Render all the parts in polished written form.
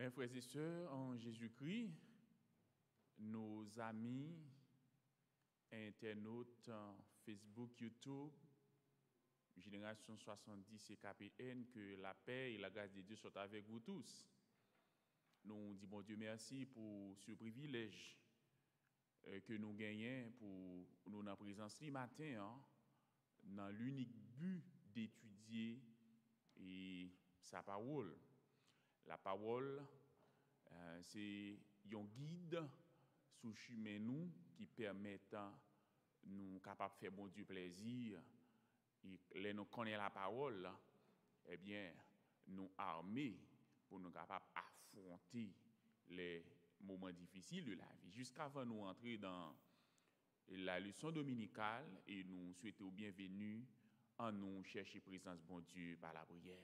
Mes frères et sœurs, en Jésus-Christ, nos amis, internautes, Facebook, YouTube, Génération 70 et KPN, que la paix et la grâce de Dieu soient avec vous tous. Nous disons bon Dieu merci pour ce privilège que nous gagnons pour nous en présence ce matin, dans l'unique but d'étudier sa parole. La parole, c'est un guide sous chemin nous qui permet nous capable de faire bon Dieu plaisir. Et là, nous connaissons la parole, eh bien, nous armer pour nous capables d'affronter les moments difficiles de la vie. Jusqu'avant nous entrer dans la leçon dominicale et nous souhaitons bienvenue en nous chercher présence bon Dieu par la prière.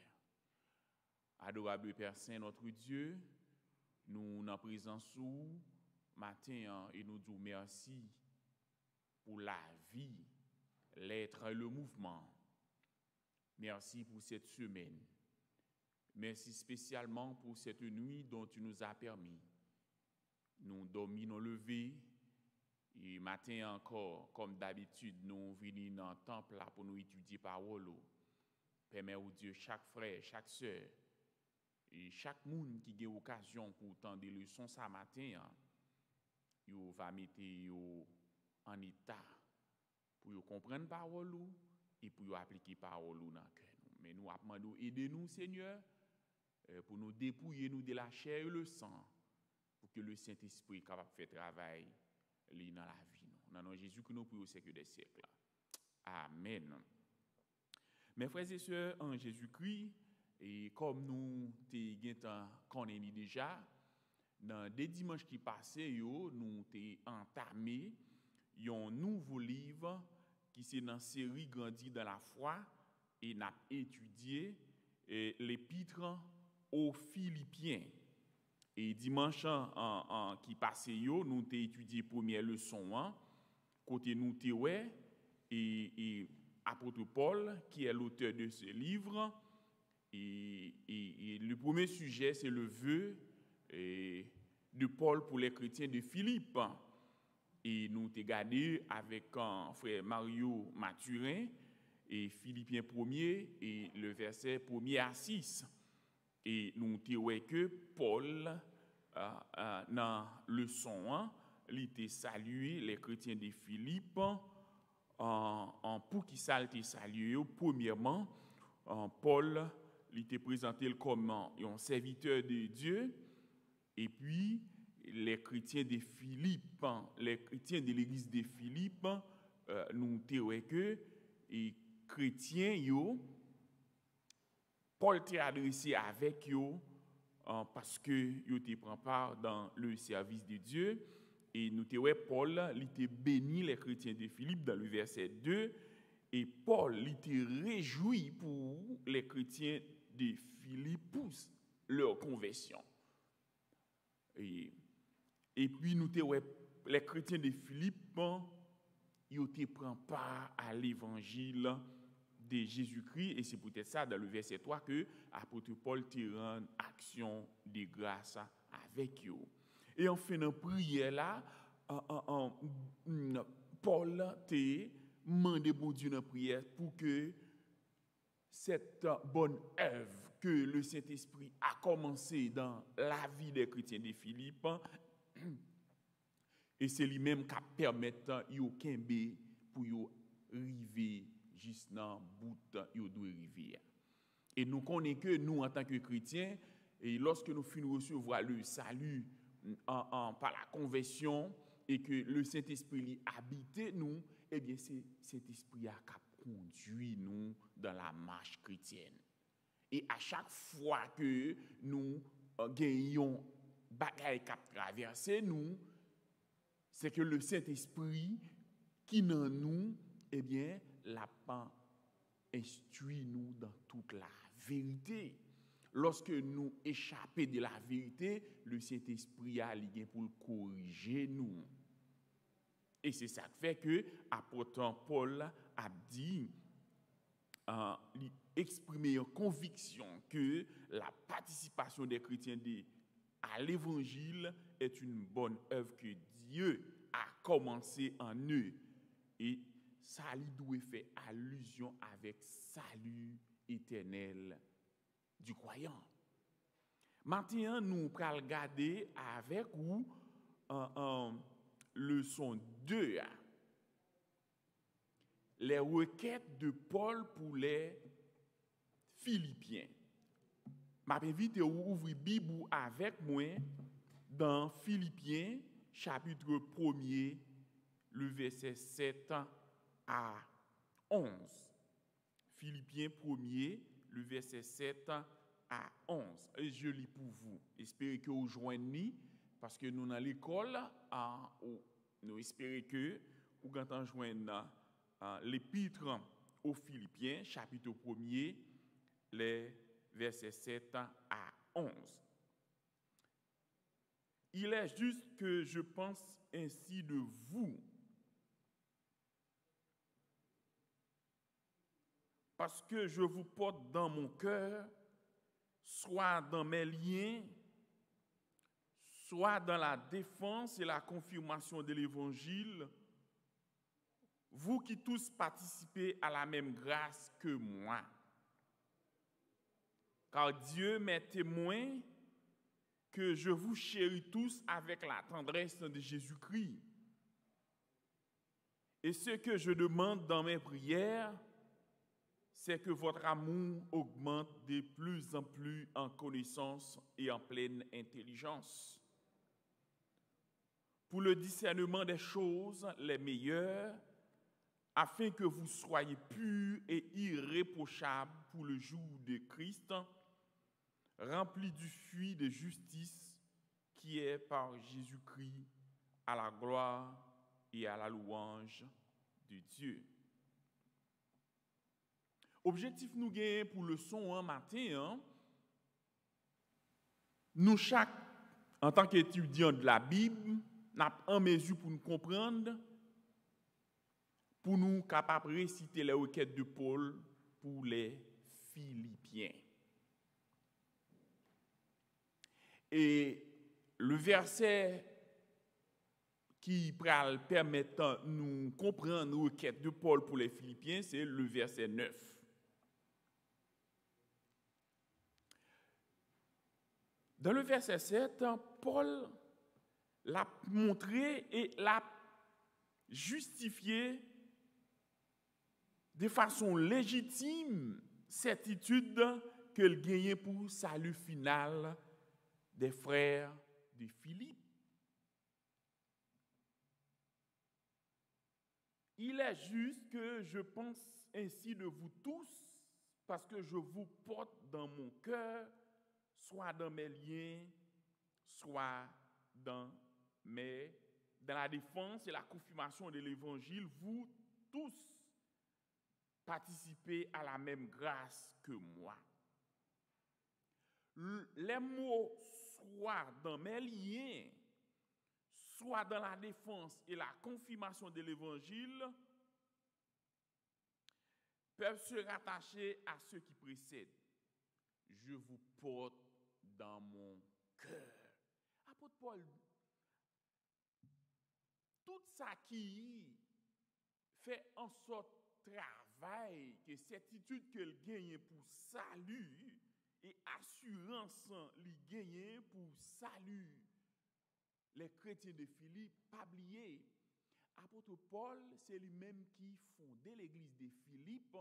Adorable Père Saint, notre Dieu, nous en présence sous matin et nous disons merci pour la vie, l'être, le mouvement. Merci pour cette semaine. Merci spécialement pour cette nuit dont tu nous as permis. Nous dormons levés et matin encore, comme d'habitude, nous venons dans le temple là pour nous étudier parole. Permets au Dieu chaque frère, chaque sœur et chaque monde qui a occasion pour entendre des leçons ce matin, il va mettre en état pour comprendre la parole et pour appliquer la parole dans le cœur. Mais nous demandons aidez-nous, Seigneur, pour nous dépouiller nous de la chair et le sang, pour que le Saint-Esprit soit capable de faire travail dans la vie. Dans le nom de Jésus que nous prions au siècle des siècles. Amen. Mes frères et sœurs, en Jésus-Christ, et comme nous connaissons déjà, dans des dimanches qui passaient, nous avons entamé un nouveau livre qui est dans la série Grandir dans la foi et nous avons étudié l'épître aux Philippiens. Et dimanche qui passait, nous avons étudié la première leçon, côté nous et apôtre Paul, qui est l'auteur de ce livre. Et le premier sujet, c'est le vœu de Paul pour les chrétiens de Philippe. Et nous avons regardé avec frère Mario Mathurin, et Philippiens 1er, et le verset 1er à 6. Et nous avons vu que Paul, dans le leçon, il était salué les chrétiens de Philippe, pour qui ça a été salué. Premièrement, Paul il était présenté comme un serviteur de Dieu, et puis les chrétiens de Philippe, les chrétiens de l'église de Philippe, nous avons que les chrétiens, Paul t'a adressé avec eux parce que ils prennent part dans le service de Dieu. Et nous avons Paul, il était béni les chrétiens de Philippe dans le verset 2. Et Paul, il était réjoui pour les chrétiens de Philippe, leur conversion. Et puis nous avons les chrétiens de Philippe, ils prennent part à l'évangile de Jésus-Christ, et c'est peut-être ça, dans le verset 3, que l'apôtre Paul te rend action de grâce avec eux. Et enfin, dans la prière, là, Paul te demandé bon Dieu dans la prière pour que cette bonne œuvre que le Saint-Esprit a commencé dans la vie des chrétiens de Philippe, et c'est lui-même qui permet yo kembe pour yo arriver juste dans bout yo doit arriver. Et nous connaissons que nous en tant que chrétiens, et lorsque nous finissons recevoir le salut par la conversion et que le Saint-Esprit habite nous, eh bien c'est cet esprit qui conduit nous dans la marche chrétienne. Et à chaque fois que nous gagnons bagaille qui traverse nous, c'est que le Saint-Esprit qui dans nous, eh bien, l'a instruit nous dans toute la vérité. Lorsque nous échappons de la vérité, le Saint-Esprit a lié pour corriger nous. Et c'est ça qui fait que l'apôtre Paul a dit, exprimer une conviction que la participation des chrétiens de à l'évangile est une bonne œuvre que Dieu a commencé en eux. Et ça lui doit faire allusion avec salut éternel du croyant. Maintenant, nous allons regarder avec vous leçon 2. Les requêtes de Paul pour les Philippiens. Je m'invite à ouvrir la Bible avec moi dans Philippiens, chapitre 1er, le verset 7 à 11. Philippiens 1er, le verset 7 à 11. Et je lis pour vous. J'espère que vous joignez, parce que nous, dans l'école, nous espérons que vous allez joindre l'épître aux Philippiens, chapitre 1er, les versets 7 à 11. Il est juste que je pense ainsi de vous, parce que je vous porte dans mon cœur, soit dans mes liens, soit dans la défense et la confirmation de l'Évangile, vous qui tous participez à la même grâce que moi. Car Dieu m'est témoin que je vous chéris tous avec la tendresse de Jésus-Christ. Et ce que je demande dans mes prières, c'est que votre amour augmente de plus en plus en connaissance et en pleine intelligence, pour le discernement des choses les meilleures, afin que vous soyez purs et irréprochables pour le jour de Christ, remplis du fruit de justice qui est par Jésus-Christ à la gloire et à la louange de Dieu. Objectif nous gagnons pour le son en matin, nous chaque, en tant qu'étudiants de la Bible, n'a en mesure pour nous comprendre, pour nous capables de réciter les requêtes de Paul pour les Philippiens. Et le verset qui permet de nous comprendre les requêtes de Paul pour les Philippiens, c'est le verset 9. Dans le verset 7, Paul l'a montré et l'a justifié de façon légitime certitude qu'il gagnait pour salut final des frères de Philippe. Il est juste que je pense ainsi de vous tous, parce que je vous porte dans mon cœur, soit dans mes liens, soit dans la défense et la confirmation de l'Évangile, vous tous participez à la même grâce que moi. Les mots soit dans mes liens, soit dans la défense et la confirmation de l'Évangile peuvent se rattacher à ceux qui précèdent. Je vous porte dans mon cœur. Apôtre Paul, tout ça qui fait en sorte travail, que certitude que le gagne pour salut et assurance li gagne pour salut les chrétiens de Philippe, pas oublier. Apôtre Paul, c'est lui-même qui fondait l'église de Philippe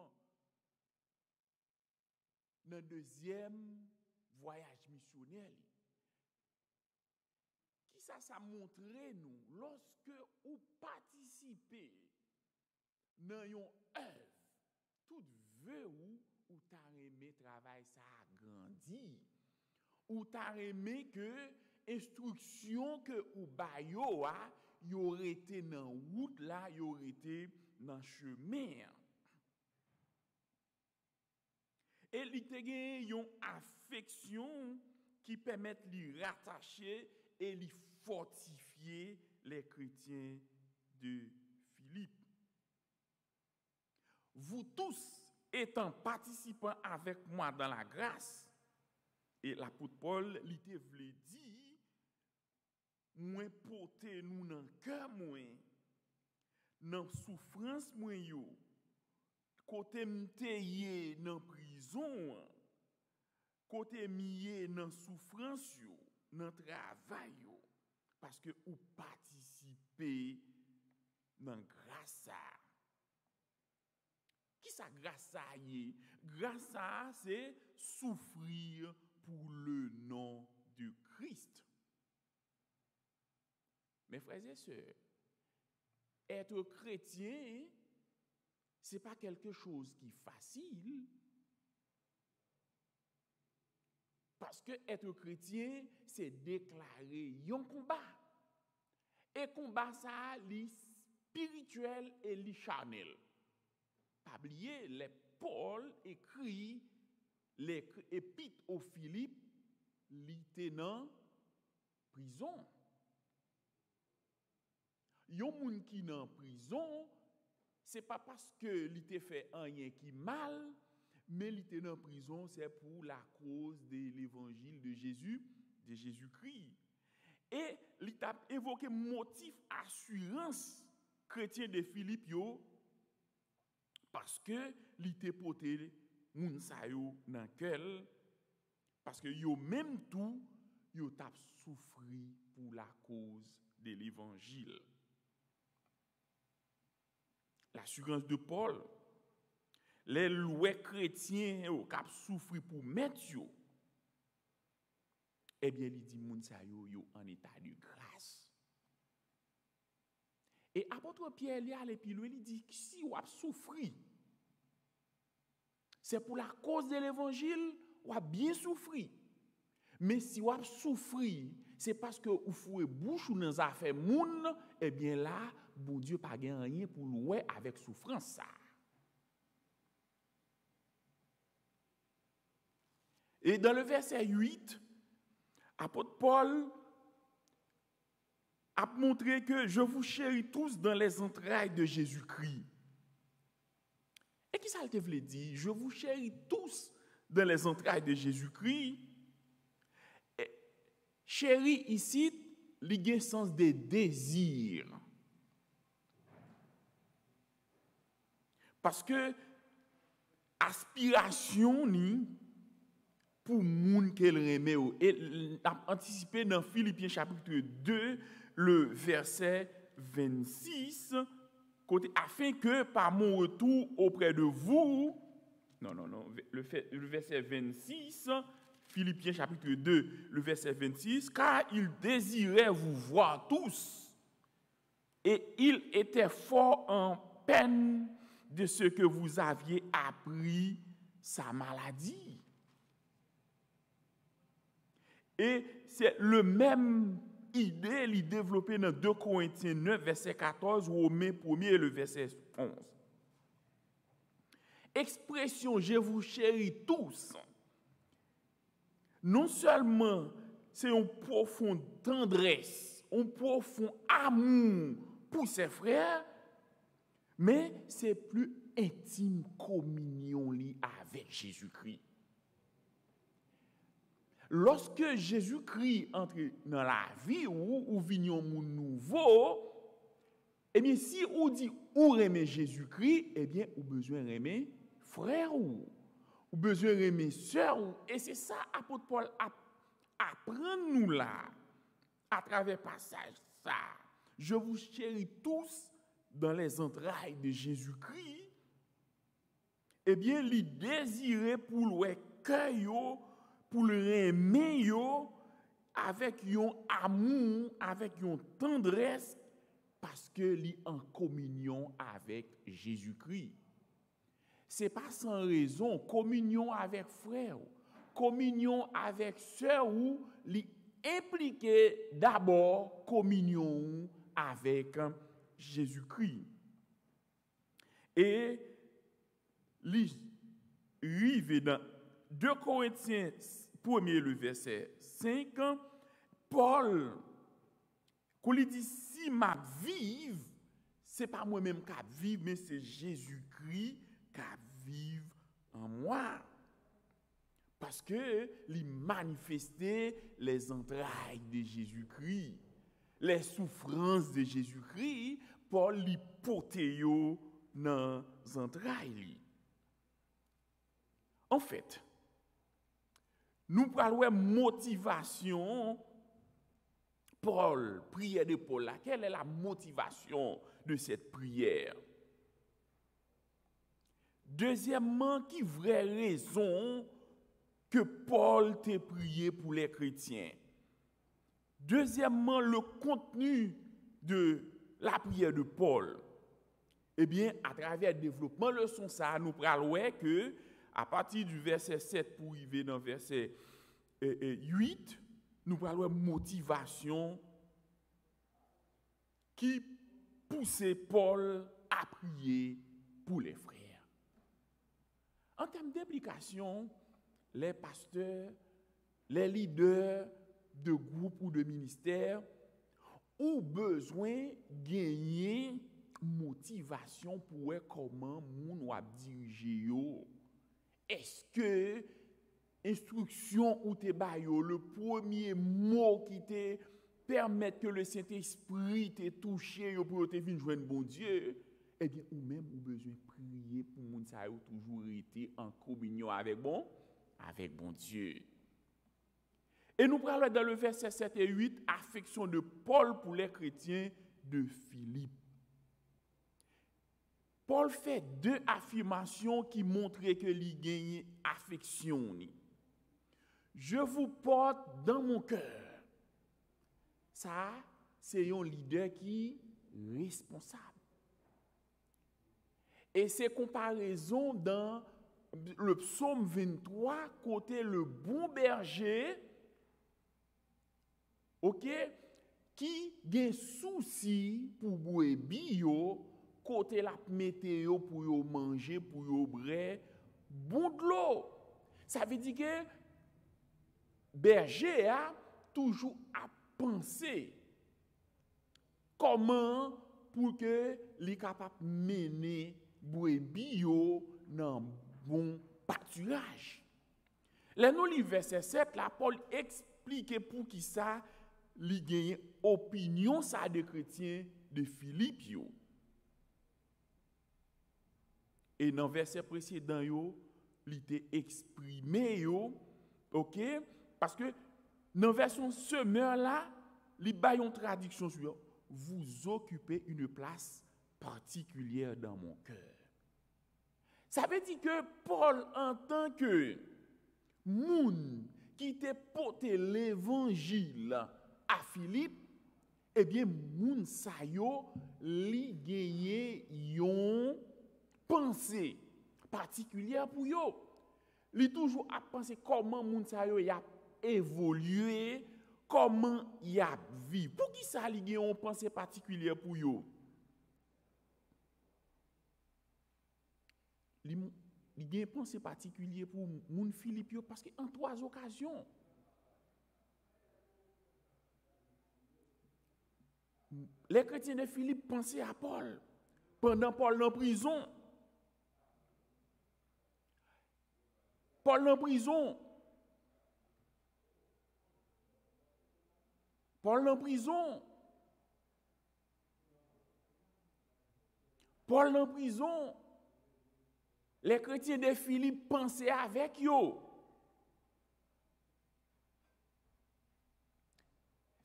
dans le deuxième voyage missionnaire. Qui ça montrait nous lorsque vous participez dans une œuvre, tout veut ou t'as aimé travail ça agrandi, ou t'as aimé que instruction que ou bayo a y aurait été dans route là, y aurait été dans chemin. Et il te gagne une affection qui permet de lui rattacher et lui fortifier les chrétiens de Philippe. Vous tous étant participants avec moi dans la grâce, et l'apôtre Paul lui voulait dire moi porter nous dans cœur moi, dans souffrance moi yo, côté m'teye dans prison, côté mié dans souffrance yo, dans travail yo, parce que ou participer dans grâce à. Qui ça grâce à y? Grâce à c'est souffrir pour le nom de Christ. Mes frères et sœurs, être chrétien, c'est pas quelque chose qui est facile. Parce que être chrétien, c'est déclarer un combat. Et combat ça, li spirituel et li charnel. Pas oublier, les Paul écrit les épîtres aux Philippe, li tenant prison. Yon moun qui dans prison, c'est pas parce que li te fait rien qui mal, mais li te dans prison, c'est pour la cause de l'évangile de Jésus-Christ. Et li t'a évoqué motif assurance chrétien de Philippe yo, parce que li te pote moun sa yo nan kel, parce que yo même tout yo t'a souffri pour la cause de l'évangile. L'assurance de Paul, les lois chrétiens qui ont souffert pour mettre yo, eh bien, il dit moun sa yo en état de grâce. Et apôtre Pierre li allé puis lui il dit si ou a souffri, c'est pour la cause de l'évangile ou a bien souffri. Mais si ou a souffri, c'est parce que ou foué bouche ou dans affaire moun, eh bien là, bon Dieu pas gain rien pour louer avec souffrance ça. Et dans le verset 8, apôtre Paul a montré que je vous chéris tous dans les entrailles de Jésus-Christ. Et qui ça te veut dire? Je vous chéris tous dans les entrailles de Jésus-Christ. Chéri ici, il y a un sens de désir. Parce que aspiration ni pour moun qu'elle remet et anticipé dans Philippiens chapitre 2 le verset 26 côté afin que par mon retour auprès de vous le verset 26 Philippiens chapitre 2 le verset 26 car il désirait vous voir tous et il était fort en peine de ce que vous aviez appris sa maladie. Et c'est le même idée, il développé dans 2 Corinthiens 9, verset 14, Romains 1 et le verset 11. Expression, je vous chéris tous. Non seulement c'est une profonde tendresse, un profond amour pour ses frères, mais c'est plus intime communion avec Jésus-Christ. Lorsque Jésus-Christ entre dans la vie ou vient un monde nouveau, eh bien, si on dit ou aimer Jésus-Christ, eh bien, on besoin d'aimer frère ou besoin d'aimer sœur. Et c'est ça, apôtre Paul apprend nous là, à travers passage ça. Je vous chéris tous dans les entrailles de Jésus-Christ. Eh bien, il désirait pour le cœur, pour le aimer avec un amour, avec une tendresse, parce que li en communion avec Jésus-Christ. C'est pas sans raison, communion avec frère, communion avec sœur, ou li impliqué d'abord communion avec Jésus-Christ. Et li arrive dans 2 Corinthiens 1 le verset 5, Paul, quand il dit si ma vive, c'est pas moi-même qui vive, mais c'est Jésus-Christ qui vive en moi. Parce que il manifestait les entrailles de Jésus-Christ. les souffrances de Jésus-Christ, Paul li pote yo dans les entrailles. En fait, nous parlons motivation Paul, prière de Paul là. Quelle est la motivation de cette prière? Deuxièmement, qui vraie raison que Paul t'a prié pour les chrétiens? Deuxièmement, le contenu de la prière de Paul. Eh bien, à travers le développement leçon ça, nous parlons que à partir du verset 7 pour arriver dans le verset 8, nous parlons de motivation qui poussait Paul à prier pour les frères. En termes d'implication, les pasteurs, les leaders de groupes ou de ministères ont besoin de gagner motivation pour voir comment moun va diriger yo. Est-ce que instruction ou te bayo, le premier mot qui te permet que le Saint-Esprit te touche pour te venir joindre bon Dieu, eh bien, ou même ou besoin de prier pour moun sa yo toujours été en communion avec bon Dieu. Et nous parlons dans le verset 7 et 8, affection de Paul pour les chrétiens de Philippe. Paul fait deux affirmations qui montrent que il gagne affection. Je vous porte dans mon cœur. Ça, c'est un leader qui est responsable. Et ces comparaisons dans le psaume 23, côté le bon berger, ok, qui a souci pour brebis yo, côté la météo pour yo manger, pour yo boire, bon de l'eau. Ça veut dire que berger a toujours à penser comment pour que li capable mener brebis yo dans bon pâturage. Là nous li verset 7 là Paul explique pour qui ça li gagne opinion ça de chrétiens de Philippe yo. Et dans verset précédent yo li te exprimé yo, OK, parce que dans version semeur là, li ba yon traduction sur vous occupez une place particulière dans mon cœur. Ça veut dire que Paul en tant que moun qui te porté l'évangile à Philippe, eh bien moun sa yo li gagné yon pensée particulière pour yo. Li toujours à penser comment moun sa yo y a évolué, comment y a vécu. Pour qui ça li gagné une pensée particulière pour yo? Li gagné une pensée particulière pour moun Philippe yo parce que en trois occasions les chrétiens de Philippe pensaient à Paul pendant Paul en prison. Paul en prison. Paul en prison. Paul en prison. Les chrétiens de Philippe pensaient avec eux.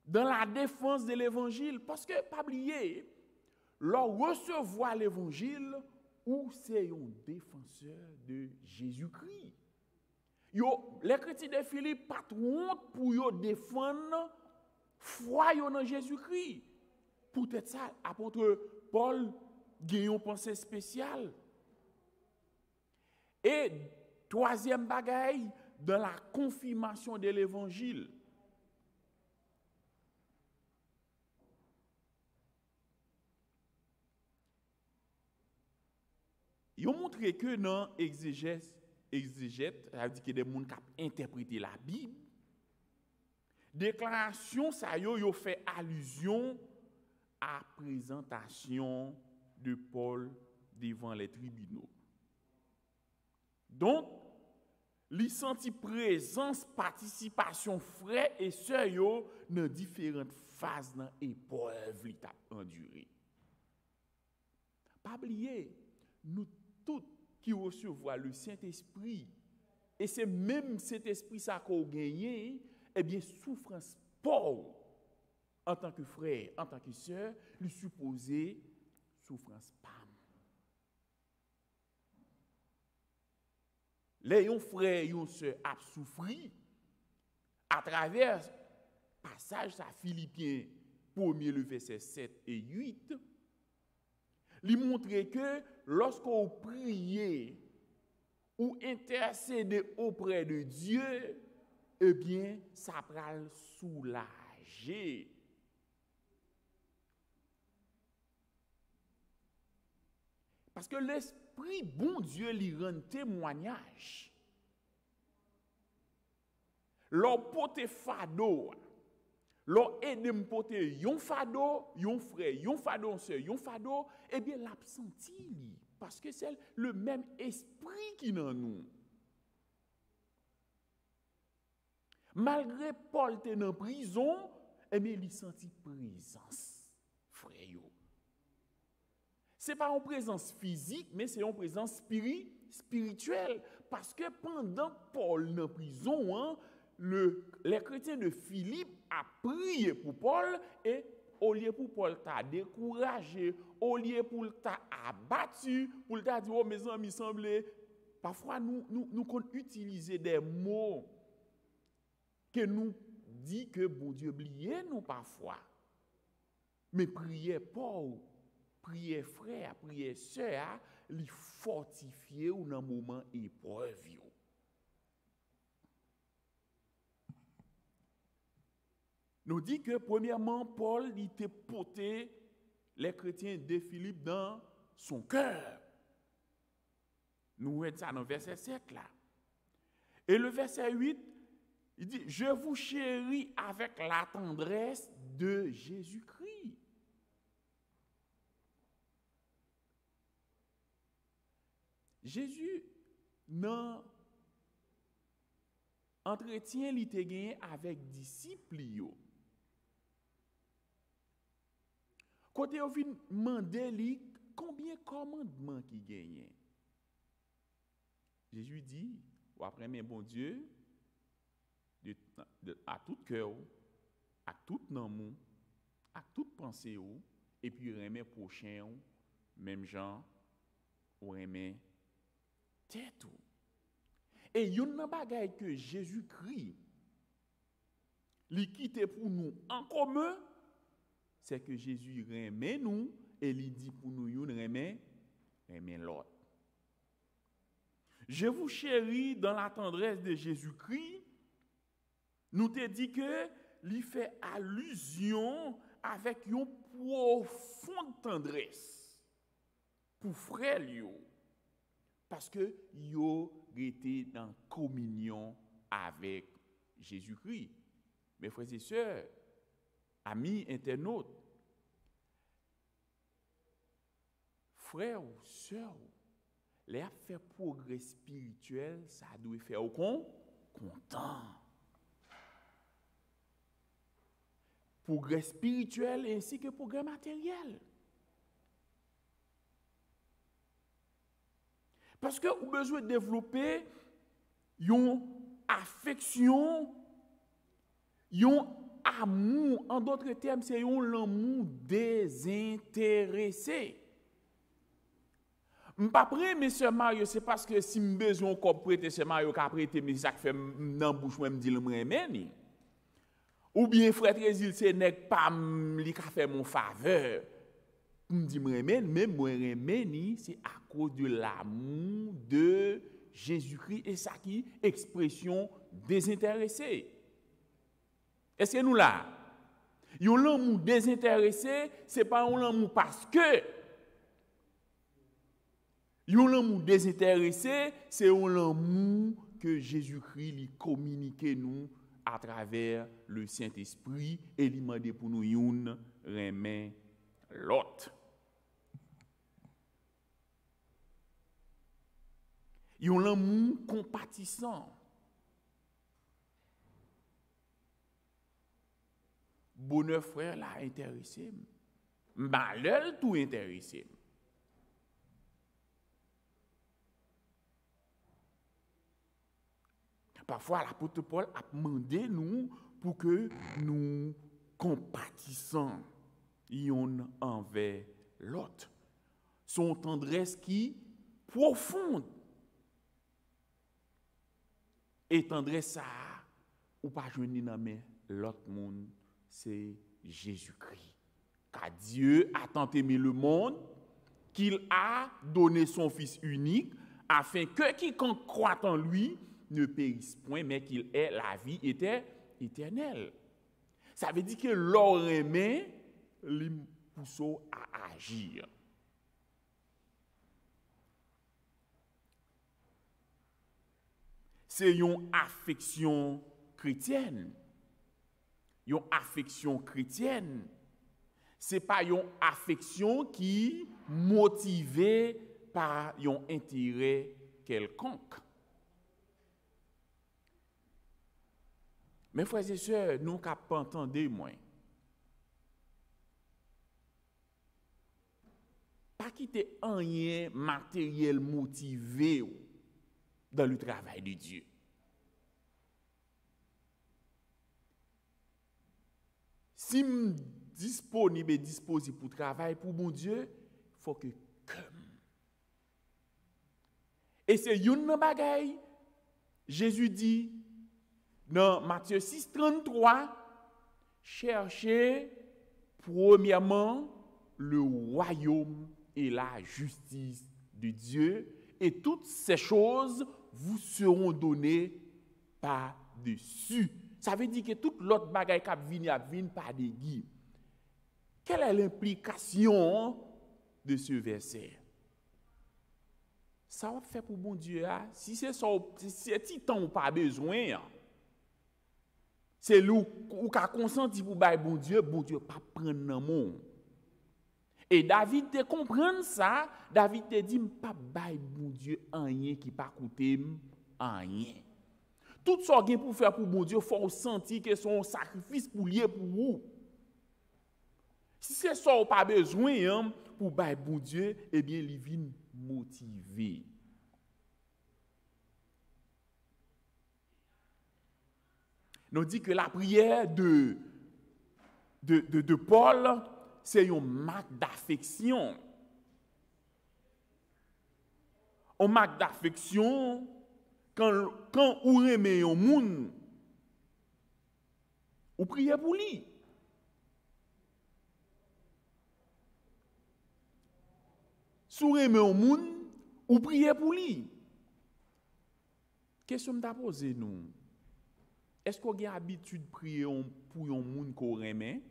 Dans la défense de l'évangile. Parce que, pas oublier, leur recevoir l'évangile, ou c'est un défenseur de Jésus-Christ. Les chrétiens de Philippe pas honte pour yo défendre foi dans Jésus-Christ. Peut-être ça, apôtre Paul gagne une pensée spéciale. Et troisième bagaille, dans la confirmation de l'évangile. Ils ont montré que dans exégète, ça veut dire que des gens qui ont interprété la Bible, déclaration, ça y a fait allusion à la présentation de Paul devant les tribunaux. Donc, li senti présence, participation frères et sœurs yo dans différentes phases dans épreuve li t'a enduré. Pas oublier, nous tous qui recevons le Saint-Esprit, et c'est même cet esprit ça qu'on gagne, eh bien souffrance pour en tant que frère, en tant que sœur, lui supposer souffrance pas. Les frères et sœurs a souffri à travers passage à Philippiens 1er le verset 7 et 8. Il montre que lorsqu'on prie ou intercède auprès de Dieu, eh bien, ça va le soulager. Parce que l'Esprit, bon Dieu, lui rend témoignage. Leur porte fado, leur aide me porte yon fado, yon frère, yon fado, yon fado, eh bien, l'absenti, parce que c'est le même esprit qui est dans nous. Malgré Paul était en prison, eh bien, il sentit présence, frère. Ce n'est pas une présence physique, mais c'est une présence spirituelle. Parce que pendant Paul en prison, hein, les chrétiens de Philippe ont prié pour Paul et au lieu pour Paul t'a découragé, au lieu pour t'a abattu, pour t'a dit, oh mes amis, il semblait, parfois nous utilisons des mots que nous dit que bon Dieu oublié nous parfois. Mais priez Paul, priez frère, priez sœur, les fortifier ou dans moment épreuve. Nous dit que premièrement Paul il était porté les chrétiens de Philippe dans son cœur. Nous voyons ça dans le verset 7 là. Et le verset 8 il dit, je vous chéris avec la tendresse de Jésus-Christ. Jésus, dans entretien, il était gagné avec disciples. Quand on vient demander combien de commandements qu'il gagne. Jésus dit, ou après, mais bon Dieu, à tout cœur, à tout amour, à toute pensée, et puis remet prochain, même gens, ou remet tête. Et il y a une bagaille que Jésus-Christ lui quitte pour nous en commun, c'est que Jésus remet nous et il dit pour nous, il remet l'autre. Je vous chéris dans la tendresse de Jésus-Christ. Nous te dit que lui fait allusion avec une profonde tendresse pour frère yo parce que yo était dans communion avec Jésus-Christ. Mes frères et sœurs, amis internautes, frères ou sœurs, les faire progrès spirituel, ça doit faire au content. Progrès spirituel ainsi que progrès matériel. Parce que vous avez besoin de développer une affection, un amour. En d'autres termes, c'est un amour désintéressé. Je ne suis pas prêt, M. Mario, c'est parce que si je besoin de prêter M. Mario, qu'a prêté, mais ça fait dans la bouche, je me dis, ou bien, frère Trésil, c'est n'est pas li ka fait mon faveur. Me dit même moi c'est à cause de l'amour de Jésus-Christ et ça qui expression désintéressée. Est-ce que nous là? Yon l'amour désintéressé, c'est pas un amour parce que yon l'amour désintéressé, c'est un amour que Jésus-Christ lui communique nous à travers le Saint-Esprit et il m'a dit pour nous yon remet l'autre. Yon l'amour compatissant. bonheur frère là intéressé. Malheur tout intéressé. Parfois, l'apôtre Paul a demandé nous pour que nous compatissons l'un envers l'autre. Son tendresse qui profonde. Et tendresse ça, ou pas joindre dans main l'autre monde, c'est Jésus-Christ. Car Dieu a tant aimé le monde qu'il a donné son Fils unique afin que quiconque croit en lui ne périsse point, mais qu'il ait la vie éternelle. Ça veut dire que l'or aimé, lui pousse à agir. C'est une affection chrétienne. Une affection chrétienne. Ce n'est pas une affection qui est motivée par un intérêt quelconque. Mes frères et sœurs, nous ne pas entendre moins. Pas quitter rien matériel motivé dans le travail de Dieu. Si je suis disponible et disposé pour travailler pour mon Dieu, il faut que comme. Et c'est une bagaille. Jésus dit dans Matthieu 6, 33, cherchez premièrement le royaume et la justice de Dieu, et toutes ces choses vous seront données par-dessus. Ça veut dire que toute l'autre bagaille qui vient par des guides. Quelle est l'implication de ce verset? Ça va faire pour bon Dieu, si c'est ça, si c'est temps ou pas besoin, c'est lui qui a consenti pour bailler bon Dieu pas prendre dans monde. Et David te comprendre ça, David te dit pas bailler bon Dieu rien qui pas coûter rien. Tout ça que pour faire pour bon Dieu, faut sentir que son sacrifice pour lier pour vous. Si c'est ça ou pas besoin pour bailler bon Dieu, eh bien il vient motivé. Nous dit que la prière de Paul, c'est une marque d'affection. Une marque d'affection, quand vous aimez un monde, vous priez pour lui. Si vous aimez un monde, vous priez pour lui. Question que je pose nous. Est-ce qu'on a l'habitude de prier pour un monde qu'on aime?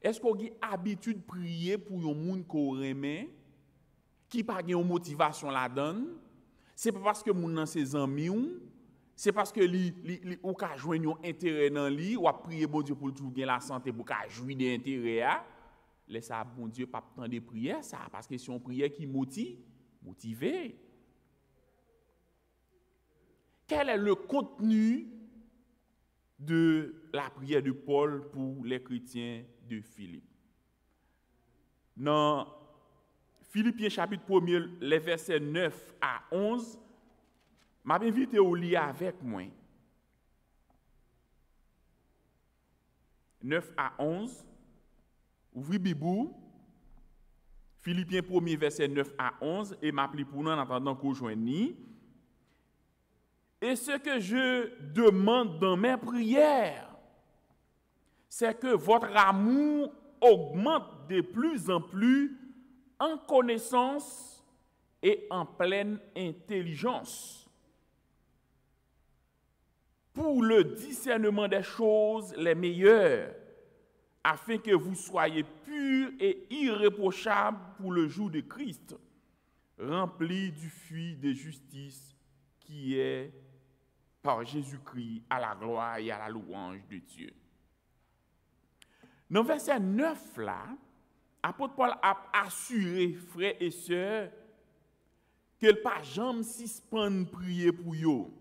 Est-ce qu'on a l'habitude de prier pour un monde qu'on aime, qui n'a pas de motivation là-dedans? C'est pas parce que le monde dans ses amis, c'est parce que ou ka joindre un intérêt dans lui, ou a prier bon Dieu pour tout gagner la santé pour ka jouir des intérêts. Laisse ça bon Dieu pas tant de prière ça parce que c'est une prière qui motivé. Quel est le contenu de la prière de Paul pour les chrétiens de Philippe? Dans Philippiens chapitre 1er, les versets 9 à 11, m'a invité au lire avec moi. 9 à 11, ouvrez Bible, Philippiens 1er, verset 9 à 11, et m'appelez pour nous en attendant qu'on joigne. Et ce que je demande dans mes prières, c'est que votre amour augmente de plus en plus en connaissance et en pleine intelligence, pour le discernement des choses les meilleures, afin que vous soyez purs et irréprochables pour le jour de Christ, remplis du fruit de justice qui est par Jésus-Christ à la gloire et à la louange de Dieu. Dans le verset 9, là, l'apôtre Paul a assuré, frères et sœurs, que le pas jamais suspendre prier pour eux.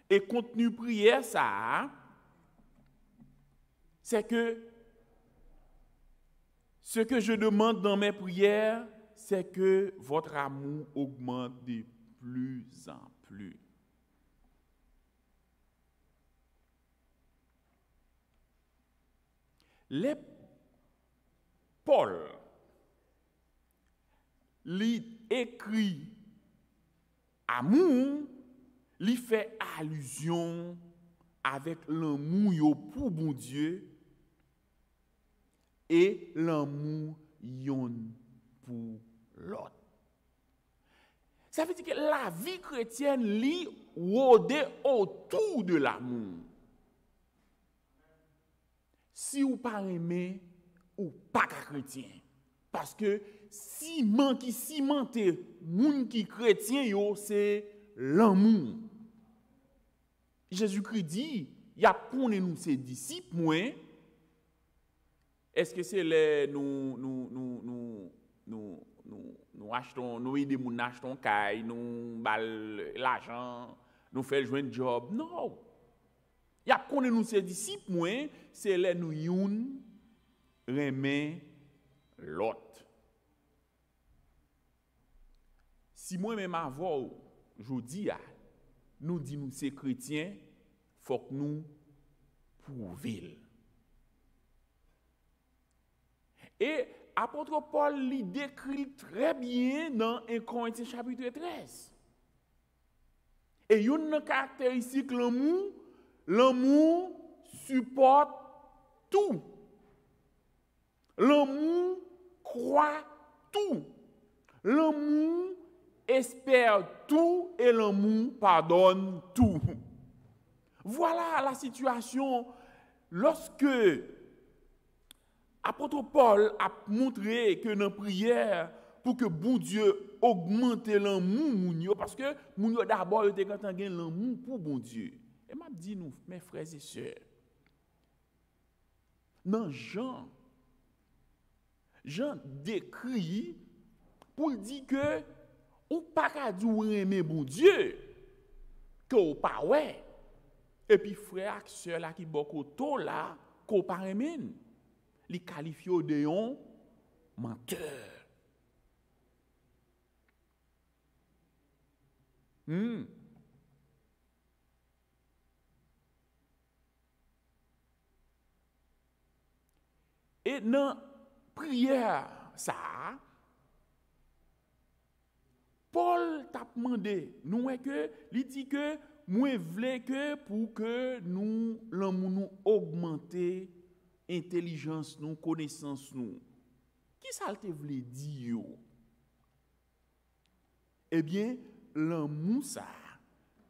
Et contenu prière, ça, c'est que ce que je demande dans mes prières, c'est que votre amour augmente de plus en plus. Les Paul, lui écrit amour, lui fait allusion avec l'amour pour bon Dieu et l'amour yon pour l'autre. Ça veut dire que la vie chrétienne lit rôde autour de l'amour. Si vous pas aimé ou pas chrétien, parce que ciment qui cimente moun qui chrétien yo c'est l'amour. Jésus-Christ dit, y a connaît nous ses disciples moins. Est-ce que c'est les nous achetons, nous aidons moun achetons caille, nous bal l'argent, nous fait joindre job. Non. Y a connaît nous ses disciples moins, c'est les nous youn remet l'autre. Si moi-même avant, je dis, nous disons ces chrétiens, il faut que nous prouvions. Et apôtre Paul lui décrit très bien dans 1 Corinthiens chapitre 13. Et une caractéristique l'amour supporte tout. L'amour croit tout. L'amour espère tout et l'amour pardonne tout. Voilà la situation lorsque apôtre Paul a montré que dans la prière, pour que bon Dieu augmente l'amour, parce que moun yo d'abord était content de l'amour pour bon Dieu. Et m'a dit nous, mes frères et sœurs, dans Jean décrit pour dire que ou pas qu'à dire aimer bon Dieu que ou pas ouais. Et puis frère et sœur là qui beaucoup tôt là qu'on pas aimer. Li qualifie de yon menteur. Et dans prière ça, Paul t'a demandé, nous est que il dit que moi vle que pour que nous l'amour nous augmenter intelligence nous, connaissance nous. Qui ça te vle dire yo? Eh bien, l'amour ça,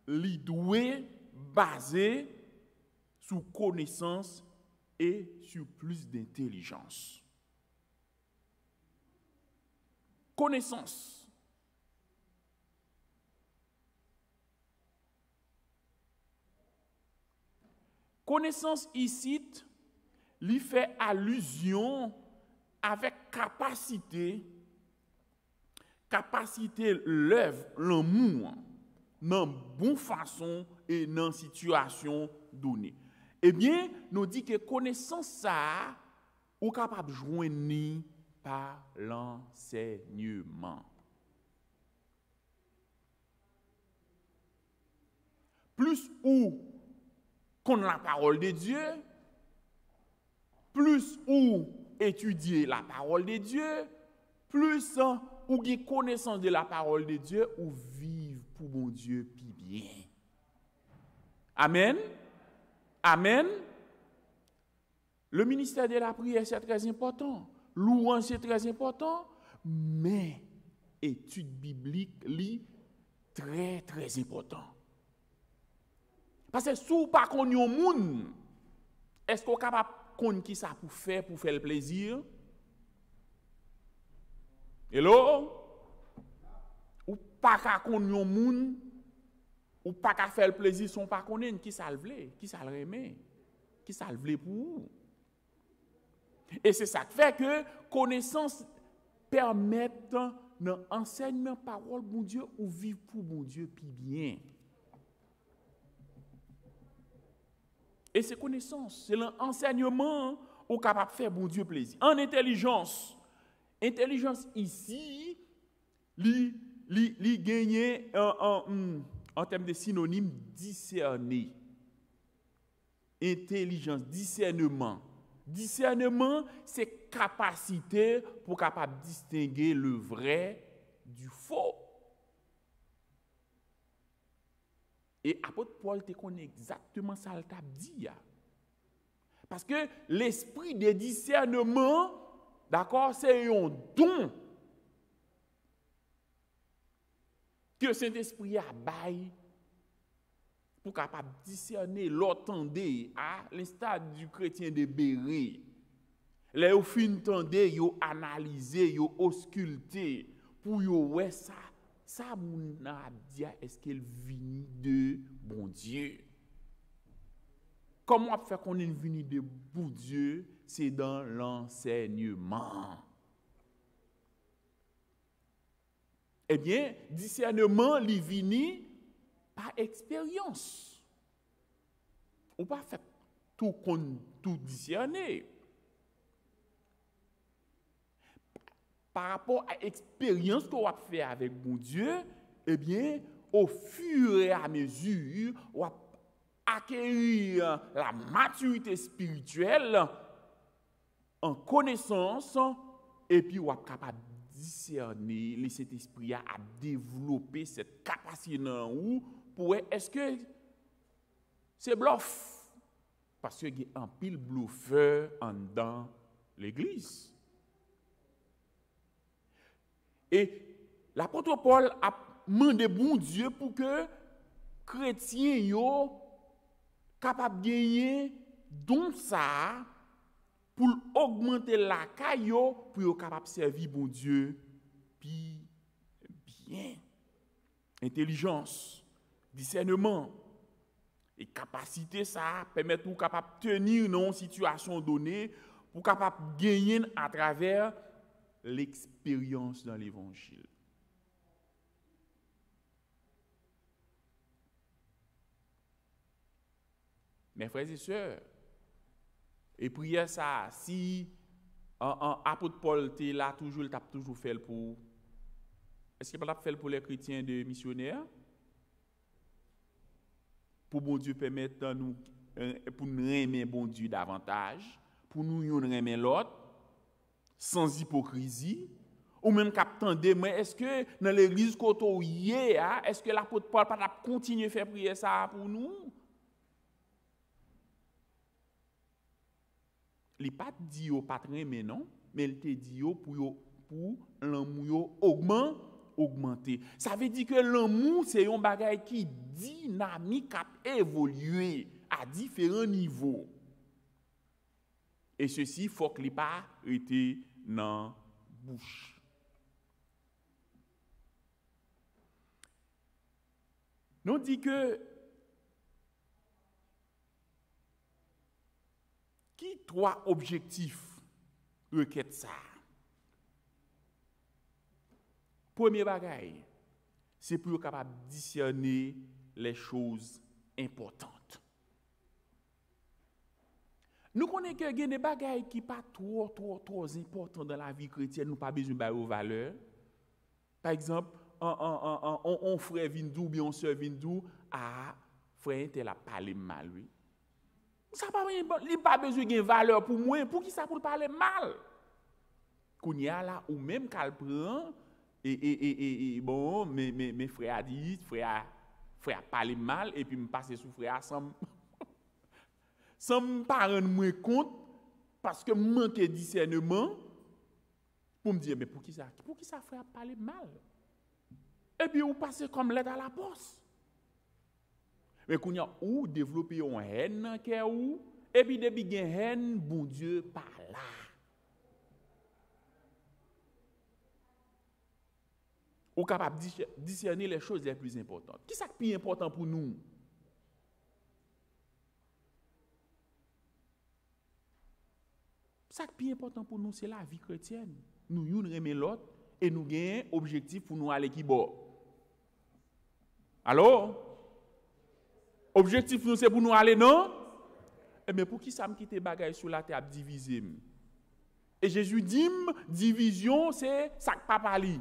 li doit basé sur connaissance et sur plus d'intelligence. Connaissance. Connaissance ici, lui fait allusion avec capacité l'œuvre, l'amour, dans bonne façon et dans situation donnée. Eh bien, nous dit que connaissance ça, ou capable de joindre par l'enseignement. Plus ou qu'on la parole de Dieu, plus ou étudier la parole de Dieu, plus ou qui connaissance de la parole de Dieu, ou vivre pour bon Dieu puis bien. Amen. Amen. Le ministère de la prière, c'est très important. Louange, c'est très important. Mais étude biblique, très, très important. Parce que si vous pas connaissez un monde, est-ce qu'on est capable de connaître qui ça pour faire le plaisir? Hello? Ou pas connaître un monde, ou pas faire le plaisir sans pas connaître qui ça le veut, qui ça le remet, qui ça le veut pour vous. Et c'est ça qui fait que connaissance permet dans enseignement parole bon Dieu ou vivre pour bon Dieu puis bien. Et c'est connaissance, c'est l'enseignement ou capable de faire bon Dieu plaisir. En intelligence, intelligence ici, li gagné en termes de synonyme discerner. Intelligence, discernement. Discernement, c'est capacité pour capable distinguer le vrai du faux. Et apôtre Paul te connaît exactement ça t'a dit. Parce que l'esprit de discernement, d'accord, c'est un don que Saint-Esprit a baillé pour capable discerner, l'entendre à l'instar du chrétien de Béret. Les au fin tendez, yo analyser, yo ausculter pour yo ouais ça moun a dit est-ce qu'elle vient de bon Dieu. Comment faire qu'on est venu de bon Dieu, c'est dans l'enseignement. Eh bien, discernement li vini par expérience. On pas fait tout discerner. Par rapport à l'expérience qu'on va faire avec mon Dieu, eh bien, au fur et à mesure, on va acquérir la maturité spirituelle en connaissance, et puis on va être capable de discerner, laisser cet esprit à développer cette capacité dans nous pour est-ce que c'est bluff? Parce qu'il y a un pile bluffeur dans l'église. Et l'apôtre Paul a demandé bon Dieu pour que chrétiens yo capable de gagner don ça pour augmenter la caillou pour yo capable servir bon Dieu puis bien. Intelligence, discernement et capacité ça permet ou capable tenir dans une situation donnée pour capable gagner à travers l'expérience dans l'évangile. Mes frères et sœurs, et prière ça, si apôtre Paul t'es là toujours, il t'a toujours fait pour. Est-ce qu'il n'a pas fait pour les chrétiens de missionnaires? Pour bon Dieu permettre nous, pour nous aimer bon Dieu davantage, pour nous aimer l'autre, sans hypocrisie, ou même qu'attendez, mais est-ce que dans l'église koto yé, est-ce que l'apôtre Paul pas continuer à faire prier ça pour nous? Il pas dit au patron mais non, mais il te dit pour l'amour augmenter. Ça veut dire que l'amour c'est un bagage qui dynamique a évolué à différents niveaux. Et ceci faut qu'il pas été dans bouche. Nous dit que qui trois objectifs requête ça. Premier bagage, c'est pour être capable de discerner les choses importantes. Nous connaissons qu'il y a des bagages qui ne sont pas trop importants dans la vie chrétienne, nous n'avons pas besoin de aux valeurs. Par exemple, on frère Vindou, bien on sœur Vindou, frère tel a parlé mal, oui. Ça n'a pas besoin de valeur pour moi, pour qui ça pour parler mal? Qu'on y a là, ou même qu'elle prend, et bon, mes frères a dit, frère a parlé mal, et puis me passer sous frère sans me rendre moins compte, parce que manque de discernement, pour me dire, mais pour qui ça frère a parlé mal? Et puis, vous passez comme lettre à la poste. Mais qu'on y a ou développer une haine qui est où, et puis depuis qu'il y a une haine, bon Dieu par là. Ou capable de discerner les choses les plus importantes. Qui est-ce qui est plus important pour nous? Ce qui est plus important pour nous, c'est la vie chrétienne. Nous aimons l'autre et nous avons un objectif pour nous aller qui bord. Alors, objectif nous c'est pour nous aller non? Mais pour qui ça me quitte bagaille sur la terre divisé? Et Jésus dit, division, c'est ça que pas parler.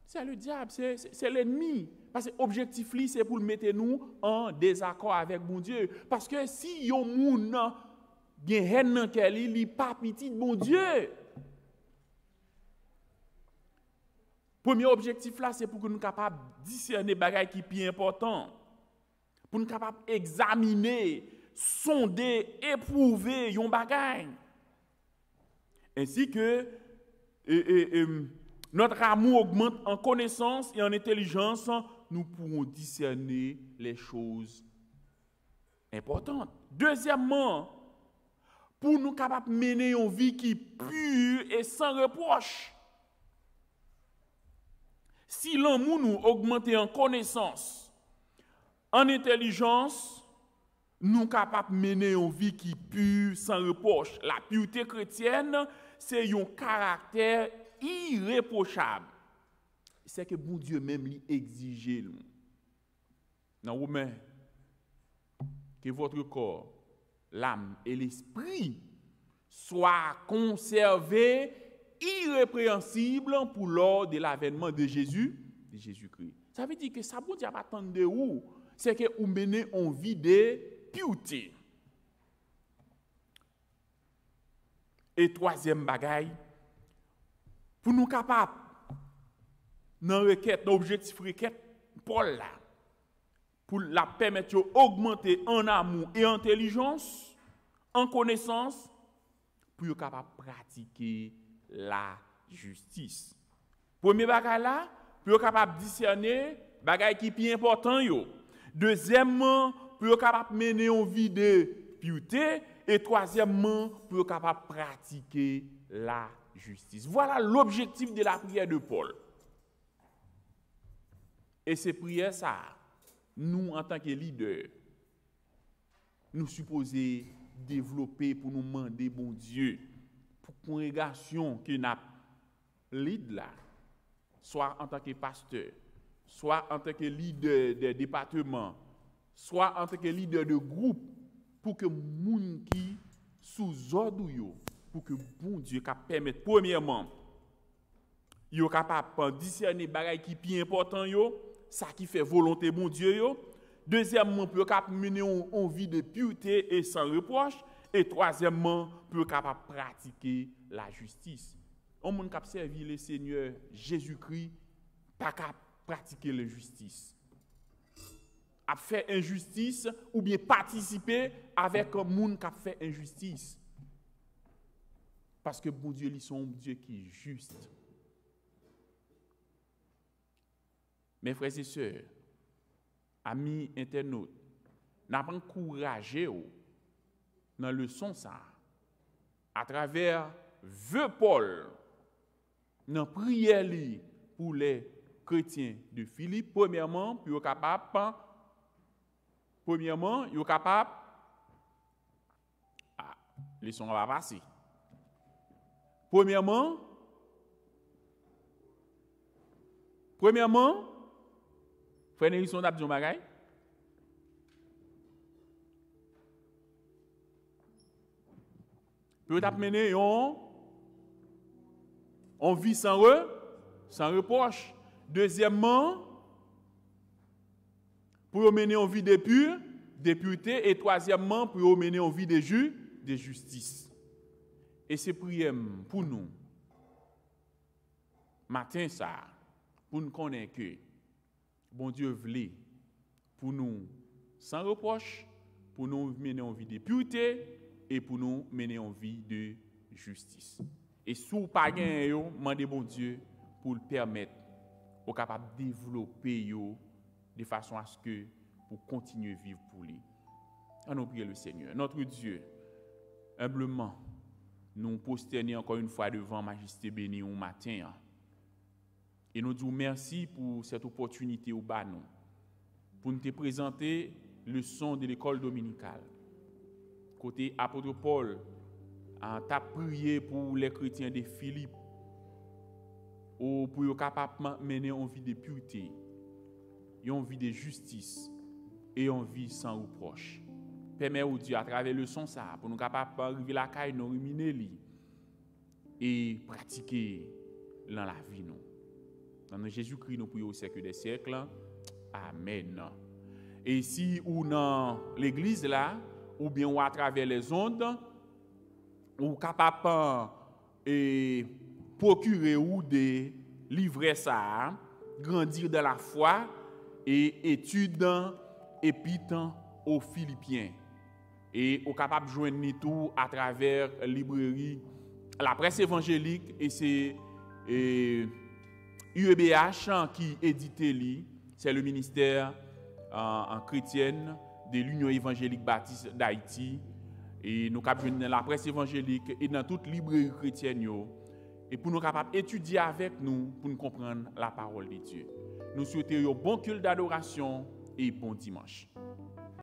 C'est le diable, c'est l'ennemi. Parce que l'objectif, c'est pour le mettre nous en désaccord avec bon Dieu. Parce que si yon moun gen haine nan kè li pas petit bon Dieu. Premier objectif là, c'est pour que nous capables discerner bagaille qui plus important. Pour nous capables examiner, sonder, éprouver yon bagaille. Ainsi que notre amour augmente en connaissance et en intelligence, nous pourrons discerner les choses importantes. Deuxièmement, pour nous capables de mener une vie qui est pure et sans reproche. Si l'amour nous augmente en connaissance, en intelligence, nous sommes capables de mener une vie qui est pure, sans reproche. La pureté chrétienne, c'est un caractère irréprochable. C'est que bon Dieu même lui exige. Dans Romains, que votre corps, l'âme et l'esprit soient conservés irrépréhensibles pour l'heure de l'avènement de Jésus-Christ. Ça veut dire que ça bon Dieu pas attendre de où, c'est que vous menez en vie de pureté. Et troisième bagaille, pour nous capables, dans requête, dans l'objectif requête, Paul là, pour la permettre d'augmenter en amour et en intelligence, en connaissance, pour être capable de pratiquer la justice. Premier bagaille là, pour être capable de discerner bagaille qui est plus important yo. Deuxièmement, pour être capable de mener une vie de pureté. Et troisièmement, pour être capable de pratiquer la justice. Voilà l'objectif de la prière de Paul. Et ces prières, ça, nous, en tant que leaders, nous supposons développer pour nous demander, bon Dieu, pour congrégation que nous lead là, soit en tant que pasteur, soit en tant que leader de département, soit en tant que leader de groupe, pour que moun qui sous ordre yo, pour que bon Dieu permette premièrement yo capable discerner bagay qui plus important yo, ça qui fait volonté bon Dieu yo. Deuxièmement, pour capable mener une vie de pureté et sans reproche, et troisièmement, pour capable pratiquer la justice. On moun cap servir le Seigneur Jésus-Christ pas capable pratiquer la justice. À faire injustice ou bien participer avec un monde qui a fait injustice. Parce que bon Dieu, ils sont un Dieu qui est juste. Mes frères et sœurs, amis internautes, n'a pas encouragé dans le leçon ça, à travers vœu Paul, dans prière pour les chrétiens de Philippe, premièrement, pour être capable. Premièrement, ils sont capables. Les sons va passer. Premièrement, frère Nérisson n'a pas de peut-être mener on vit sans reproche. Deuxièmement, pour mener une vie de pureté, et troisièmement, pour mener une vie de justice. Et c'est prière pour nous, matin ça, pour nous connaître que bon Dieu voulait pour nous sans reproche, pour nous mener une vie de pureté et pour nous mener une vie de justice. Et si vous pas gagné, demandez bon Dieu pour le permettre, pour capable de développer de façon à ce que pour continuer à vivre pour lui. On prie le Seigneur. Notre Dieu, humblement, nous prosternons encore une fois devant Majesté bénie au matin. Et nous disons merci pour cette opportunité au bas nous, pour nous te présenter le son de l'école dominicale. Côté apôtre Paul, t'a prié pour les chrétiens de Philippe, pour être capable de mener une vie de pureté, une vie de justice et une vie sans reproche. permet au Dieu à travers le son ça pour nous capables arriver la caille nous ruminer li et pratiquer dans la vie nous. Dans Jésus-Christ nous prions au siècle des siècles. Amen. Et si ou dans l'église là ou bien ou à travers les ondes ou capable et procurer ou des livrer ça, grandir dans la foi et études épîtres aux Philippiens. Et au capable de joindre tout à travers librairie la presse évangélique et c'est UEBH qui édite li, c'est le ministère en chrétienne de l'Union évangélique baptiste d'Haïti et nous capable joindre la presse évangélique et dans toute librairie chrétienne et pour nous capables étudier avec nous pour nous comprendre la parole de Dieu. Nous souhaitons un bon culte d'adoration et bon dimanche.